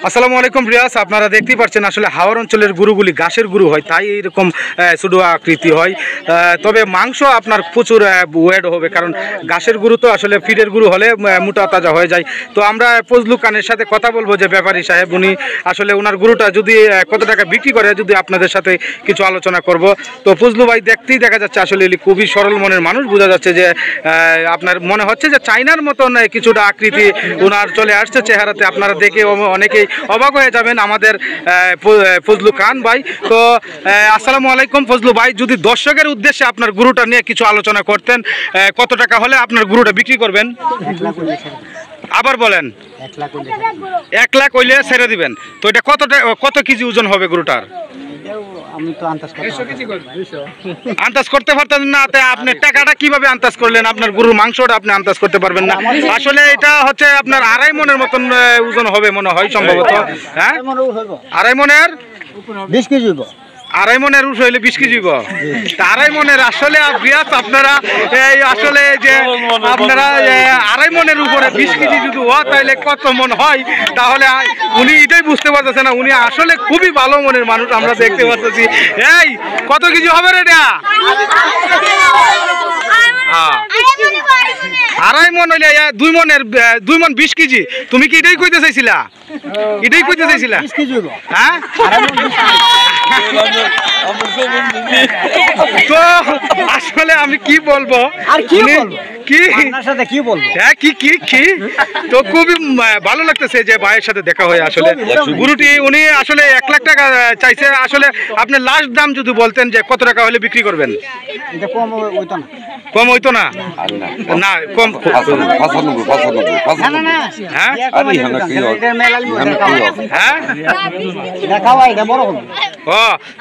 আসসালামু আলাইকুম রিয়াজ, আপনারা দেখতেই পাচ্ছেন আসলে হাওর অঞ্চলের গরুগুলি ঘাসের গরু হয়, তাই এইরকম ছোটো আকৃতি হয়। তবে মাংস আপনার প্রচুর ওয়েট হবে, কারণ ঘাসের গরু তো আসলে ফিডের গরু হলে মোটা তাজা হয়ে যায়। তো আমরা ফজলু খানের সাথে কথা বলবো, যে ব্যাপারী সাহেব, উনি আসলে ওনার গরুটা যদি কত টাকা বিক্রি করে যদি আপনাদের সাথে কিছু আলোচনা করব। তো ফজলু ভাই দেখতেই দেখা যাচ্ছে আসলে খুবই সরল মনের মানুষ, বোঝা যাচ্ছে যে আপনার মনে হচ্ছে যে চাইনার মতন কিছুটা আকৃতি ওনার চলে আসছে চেহারাতে। আপনারা দেখে অনেকেই অবাক হয়ে যাবেন আমাদের ফজলু খান ভাই। তো আসসালামু আলাইকুম ফজলু ভাই, যদি দর্শকের উদ্দেশ্যে আপনার গরুটা নিয়ে কিছু আলোচনা করতেন, কত টাকা হলে আপনার গরুটা বিক্রি করবেন? আবার বলেন। 1 লাখ হইলে ছেড়ে দিবেন। তো এটা কত কেজি ওজন হবে গরুটার? আন্দাজ করতে পারতেন না, আপনি টাকাটা কিভাবে আন্দাজ করলেন? আপনার গরুর মাংসটা আপনি আন্দাজ করতে পারবেন না। আসলে এটা হচ্ছে আপনার 2.5 মনের মতন ওজন হবে মনে হয় সম্ভবত। হ্যাঁ, 2.5 মনের 20 কেজি। 2.5 মনের উঠ হইলে 20 কেজি। 2.5 মনের আসলে আপনারা আসলে যে আপনারা 2.5 মনের উপরে 20 কেজি যদি হয় তাহলে কত মন হয়, তাহলে উনি এটাই বুঝতে পারতেছে না। উনি আসলে খুবই ভালো মনের মানুষ, আমরা দেখতে পাচ্ছি। এই কত কেজি হবে রে এটা? 2.5 মন হইলে 2 মন 20 কেজি। তুমি কি এটাই কইতে চাইছিলা? এটাই কইতে চাইছিলা? হ্যাঁ, তো আসলে আমি কি বলবো, তো খুবই ভালো লাগতেছে যে ভাইয়ের সাথে দেখা হয়। আসলে গুরুটি উনি আসলে 1 লাখ টাকা চাইছে। আসলে আপনি লাস্ট দাম যদি বলতেন যে কত টাকা হলে বিক্রি করবেন? কম হইতো না? না কম।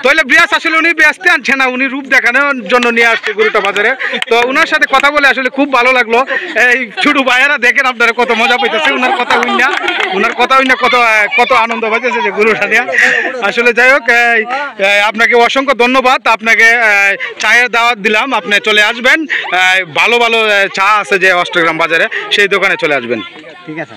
তাহলে ব্রিয়াস আসলে উনি ব্যস্তে আনছে না, উনি রূপ দেখানোর জন্য নিয়ে আসছে গরুটা বাজারে। তো ওনার সাথে কথা বলে আসলে খুব ভালো লাগলো। এই ছোট ভাইয়েরা দেখেন আপনারা কত মজা পাইতেছে ওনার কথা হইনা, কত আনন্দ পাইতেছে যে গরুটা নিয়ে। আসলে যাই হোক, আপনাকে অসংখ্য ধন্যবাদ। আপনাকে চায়ের দাওয়াত দিলাম, আপনি চলে আসবেন। ভালো ভালো চা আছে যে অষ্টগ্রাম বাজারে, সেই দোকানে চলে আসবেন। ঠিক আছে।